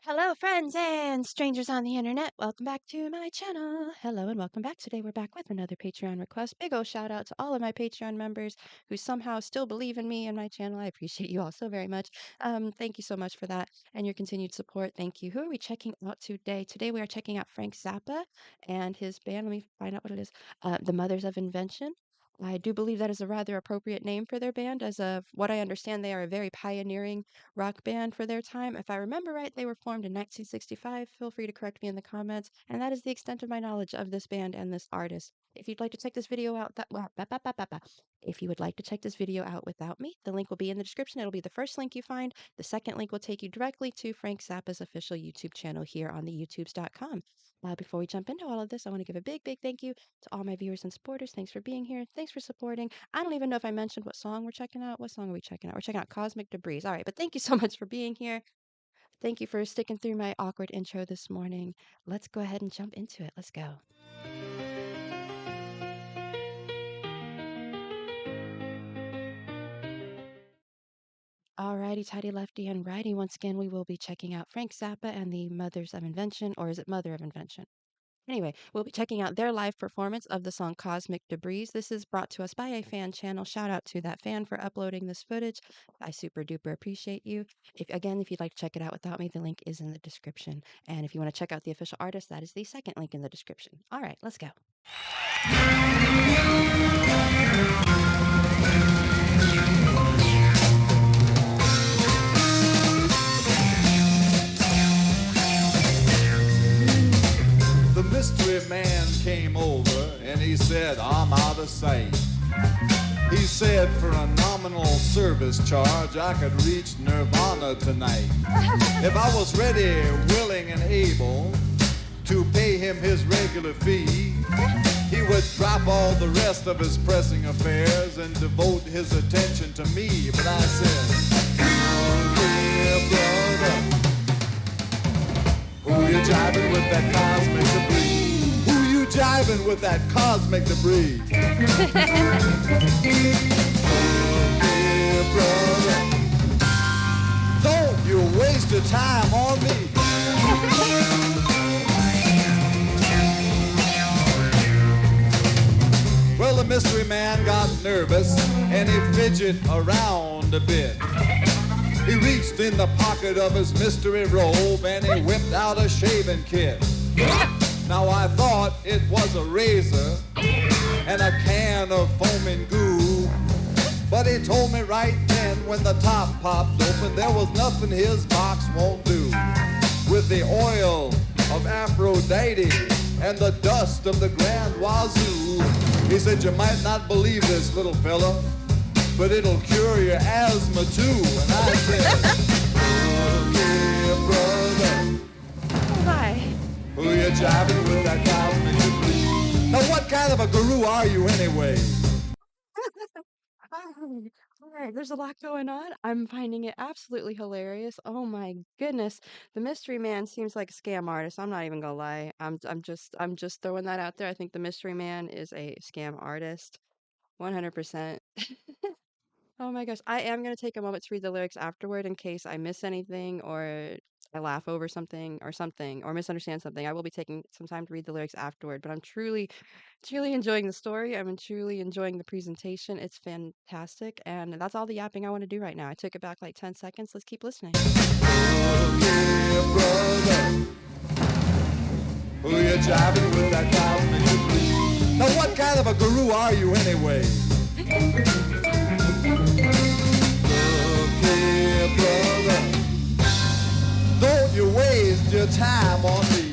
Hello, friends and strangers on the internet. Welcome back to my channel. Hello and welcome back. Today we're back with another Patreon request. Big ol' shout out to all of my Patreon members who somehow still believe in me and my channel. I appreciate you all so very much. Thank you so much for that and your continued support. Thank you. Who are we checking out today? Today we are checking out Frank Zappa and his band. Let me find out what it is. The Mothers of Invention. I do believe that is a rather appropriate name for their band. As of what I understand, they are a very pioneering rock band for their time. If I remember right, they were formed in 1965. Feel free to correct me in the comments. And that is the extent of my knowledge of this band and this artist. If you'd like to check this video out, if you would like to check this video out without me, the link will be in the description. It'll be the first link you find. The second link will take you directly to Frank Zappa's official YouTube channel here on the youtubes.com. Before we jump into all of this, I want to give a big thank you to all my viewers and supporters. Thanks for being here. Thanks for supporting. I don't even know if I mentioned what song we're checking out. What song are we checking out? We're checking out Cosmic Debris. All right, but thank you so much for being here. Thank you for sticking through my awkward intro this morning. Let's go ahead and jump into it. Let's go. Alrighty, tidy, lefty, and righty. Once again, we will be checking out Frank Zappa and the Mothers of Invention, or is it Mother of Invention? Anyway, we'll be checking out their live performance of the song Cosmic Debris. This is brought to us by a fan channel. Shout out to that fan for uploading this footage. I super duper appreciate you. If you'd like to check it out without me, the link is in the description. And if you want to check out the official artist, that is the second link in the description. All right, let's go. The mystery man came over and he said, I'm out of sight. He said for a nominal service charge I could reach nirvana tonight. If I was ready, willing, and able to pay him his regular fee, he would drop all the rest of his pressing affairs and devote his attention to me. But I said, oh yeah, brother, who you jiving with that cosmic debris? Who you jiving with that cosmic debris? Oh, brother, don't you waste your time on me. Well, the mystery man got nervous and he fidgeted around a bit. He reached in the pocket of his mystery robe and he whipped out a shaving kit. Now I thought it was a razor and a can of foaming goo, but he told me right then when the top popped open there was nothing his box won't do. With the oil of Aphrodite and the dust of the Grand Wazoo, he said, you might not believe this, little fella, but it'll cure your asthma too. And I said, okay, brother, Oh my. who you jiving with that cosmic debris? Now what kind of a guru are you anyway? All right, there's a lot going on. I'm finding it absolutely hilarious. Oh my goodness. The mystery man seems like a scam artist. I'm not even gonna lie. I'm just throwing that out there. I think the mystery man is a scam artist. 100%. Oh my gosh. I am going to take a moment to read the lyrics afterward in case I miss anything or I laugh over something or misunderstand something. I will be taking some time to read the lyrics afterward, but I'm truly enjoying the story. I'm truly enjoying the presentation. It's fantastic. And that's all the yapping I want to do right now. I took it back like 10 seconds. Let's keep listening. Okay, brother, who you jiving with that cosmic debris? Now what kind of a guru are you anyway? Okay, brother, don't you waste your time on me.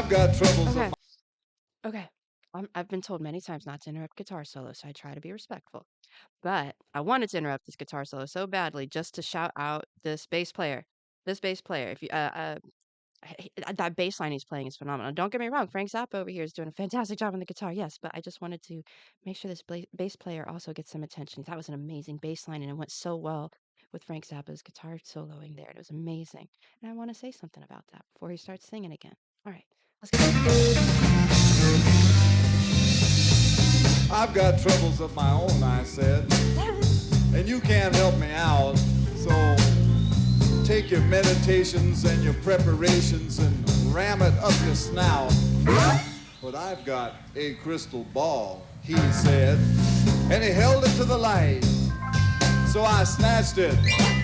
I've got troubles of Okay. Okay. I've been told many times not to interrupt guitar solos, so I try to be respectful. But I wanted to interrupt this guitar solo so badly just to shout out this bass player. This bass player, if you that bass line he's playing is phenomenal. Don't get me wrong, Frank Zappa over here is doing a fantastic job on the guitar, yes, but I just wanted to make sure this bass player also gets some attention. That was an amazing bass line, and it went so well with Frank Zappa's guitar soloing there. It was amazing, and I want to say something about that before he starts singing again. All right, let's get started. I've got troubles of my own, I said, and you can't help me out. So take your meditations and your preparations and ram it up your snout. But I've got a crystal ball, he said, and he held it to the light. So I snatched it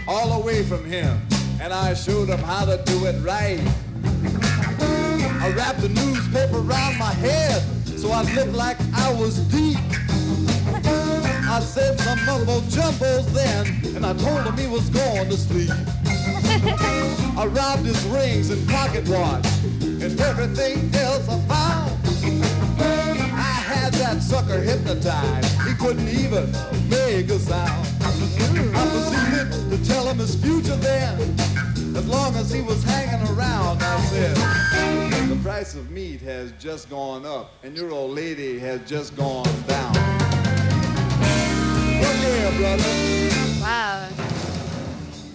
all away from him, and I showed him how to do it right. I wrapped the newspaper around my head so I looked like I was deep. I said some mumbo jumbles then, and I told him he was going to sleep. I robbed his rings and pocket watch and everything else I found. I had that sucker hypnotized, he couldn't even make a sound. I proceeded to tell him his future then, as long as he was hanging around. I said, the price of meat has just gone up, and your old lady has just gone down. Look here, brother. Wow.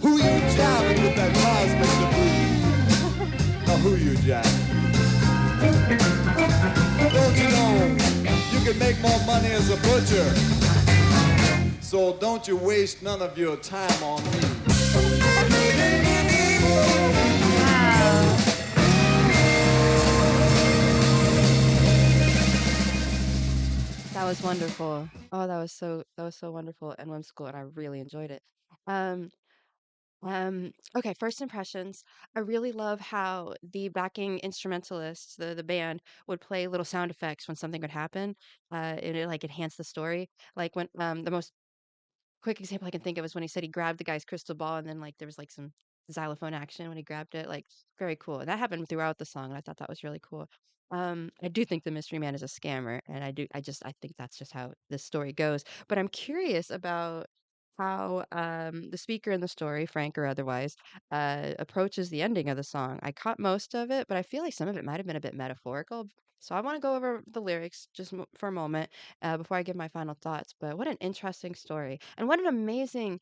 Who you jiving with that cosmic debris? Now who you jiving? Don't you know you can make more money as a butcher? So don't you waste none of your time on me. Wow. That was wonderful. Oh, that was so wonderful and whimsical, and I really enjoyed it. Um, okay, first impressions. I really love how the backing instrumentalists, the band, would play little sound effects when something would happen. And it like enhanced the story. Like when the most quick example I can think of is when he said he grabbed the guy's crystal ball and then like there was like some xylophone action when he grabbed it. Like very cool. And that happened throughout the song, and I thought that was really cool. I do think the mystery man is a scammer, and I think that's just how this story goes. But I'm curious about how the speaker in the story, Frank or otherwise, approaches the ending of the song. I caught most of it, but I feel like some of it might have been a bit metaphorical. So I want to go over the lyrics just for a moment before I give my final thoughts. But what an interesting story, and what an amazing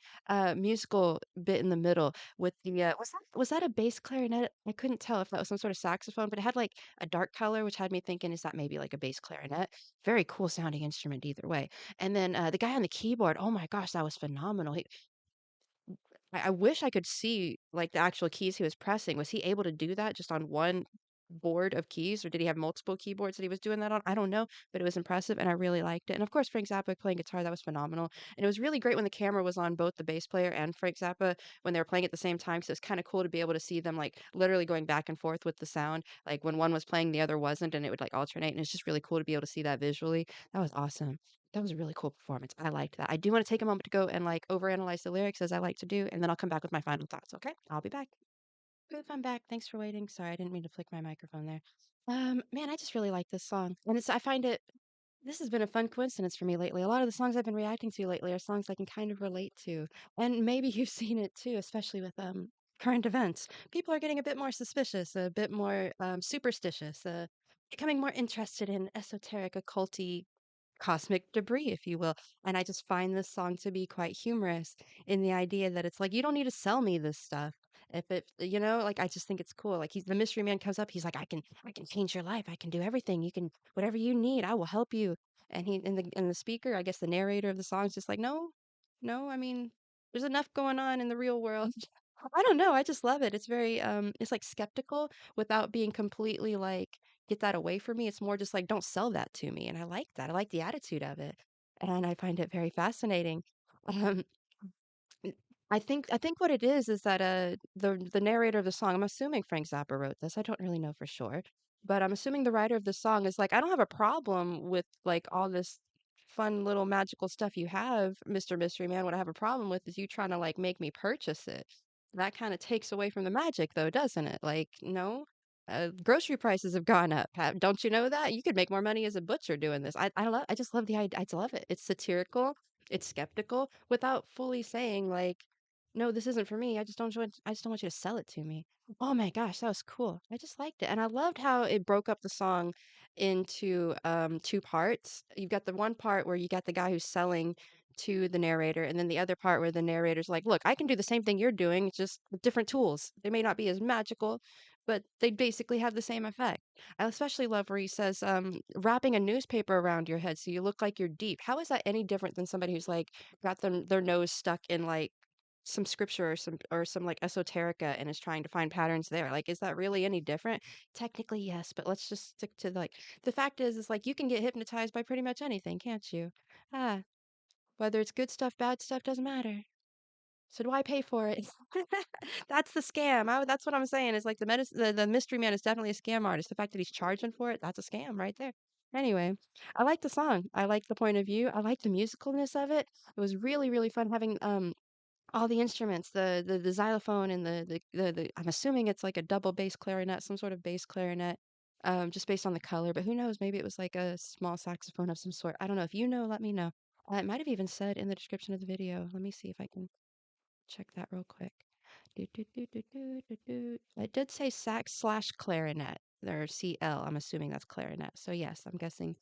musical bit in the middle with the was that a bass clarinet? I couldn't tell if that was some sort of saxophone, but it had like a dark color, which had me thinking, is that maybe like a bass clarinet? Very cool sounding instrument either way. And then the guy on the keyboard, oh my gosh, that was phenomenal. I wish I could see like the actual keys he was pressing. Was he able to do that just on one board of keys, or did he have multiple keyboards that he was doing that on? I don't know, but it was impressive and I really liked it. And of course, Frank Zappa playing guitar, that was phenomenal. And it was really great when the camera was on both the bass player and Frank Zappa when they were playing at the same time. So it's kind of cool to be able to see them like literally going back and forth with the sound. Like when one was playing, the other wasn't, and it would like alternate. And it's just really cool to be able to see that visually. That was awesome. That was a really cool performance. I liked that. I do want to take a moment to go and like overanalyze the lyrics as I like to do, and then I'll come back with my final thoughts. Okay, I'll be back. Good, I'm back. Thanks for waiting. Sorry, I didn't mean to flick my microphone there. Man, I just really like this song, and I find it. This has been a fun coincidence for me lately. A lot of the songs I've been reacting to lately are songs I can kind of relate to, and maybe you've seen it too, especially with current events. People are getting a bit more suspicious, a bit more superstitious, becoming more interested in esoteric, occulty cosmic debris, if you will. And I just find this song to be quite humorous in the idea that it's like, you don't need to sell me this stuff. If it, like I just think it's cool. Like the mystery man comes up, he's like, I can change your life. I can do everything. You can, whatever you need, I will help you. And the speaker, I guess the narrator of the song is just like, no, no, I mean, there's enough going on in the real world. I don't know. I just love it. It's very, it's like skeptical without being completely like, get that away from me. It's more just like, don't sell that to me. And I like that. I like the attitude of it. And I find it very fascinating. Um, n- I think what it is that the narrator of the song, I'm assuming Frank Zappa wrote this. I don't really know for sure, but I'm assuming the writer of the song is like, I don't have a problem with like all this fun little magical stuff you have, Mr. Mystery Man. What I have a problem with is you trying to like make me purchase it. That kind of takes away from the magic though, doesn't it? Like, no? Grocery prices have gone up. Don't you know that? You could make more money as a butcher doing this. I just love the idea. I just love it. It's satirical, it's skeptical without fully saying like, no, this isn't for me. I just don't want you to sell it to me. Oh my gosh, that was cool. I just liked it. And I loved how it broke up the song into two parts. You've got the one part where you got the guy who's selling to the narrator, and then the other part where the narrator's like, look, I can do the same thing you're doing, it's just with different tools. They may not be as magical, but they basically have the same effect. I especially love where he says, wrapping a newspaper around your head so you look like you're deep. How is that any different than somebody who's like got their nose stuck in like some scripture or some like esoterica and is trying to find patterns there? Like, is that really any different? Technically, yes, but let's just stick to like the fact is like you can get hypnotized by pretty much anything, can't you? Ah, whether it's good stuff, bad stuff, doesn't matter. So do I pay for it? That's the scam. That's what I'm saying. Is like the mystery man is definitely a scam artist. The fact that he's charging for it, that's a scam right there. Anyway, I like the song. I like the point of view. I like the musicalness of it. It was really, really fun having all the instruments, the xylophone and the I'm assuming it's like a double bass clarinet, some sort of bass clarinet, just based on the color, but who knows? Maybe it was like a small saxophone of some sort. I don't know. If you know, let me know. It might have even said in the description of the video. Let me see if I can check that real quick. Do, do, do, do, do, do, do. It did say sax slash clarinet, or CL. I'm assuming that's clarinet. So yes, I'm guessing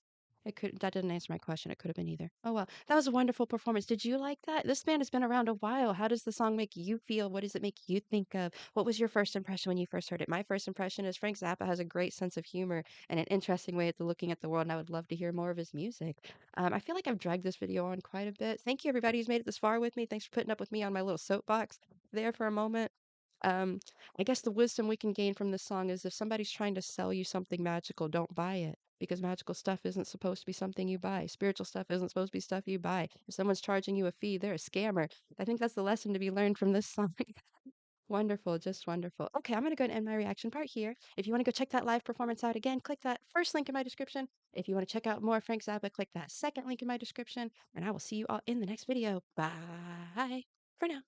it could. That didn't answer my question. It could have been either. Oh well, that was a wonderful performance. Did you like that? This band has been around a while. How does the song make you feel? What does it make you think of? What was your first impression when you first heard it? My first impression is Frank Zappa has a great sense of humor and an interesting way of looking at the world, and I would love to hear more of his music. I feel like I've dragged this video on quite a bit. Thank you, everybody who's made it this far with me. Thanks for putting up with me on my little soapbox there for a moment. Um, I guess the wisdom we can gain from this song is if somebody's trying to sell you something magical, don't buy it because magical stuff isn't supposed to be something you buy. Spiritual stuff isn't supposed to be stuff you buy. If someone's charging you a fee, they're a scammer. I think that's the lesson to be learned from this song. Wonderful, just wonderful. Okay, I'm going to go and end my reaction part here. If you want to go check that live performance out again, click that first link in my description. If you want to check out more Frank Zappa, click that second link in my description. And I will see you all in the next video. Bye for now.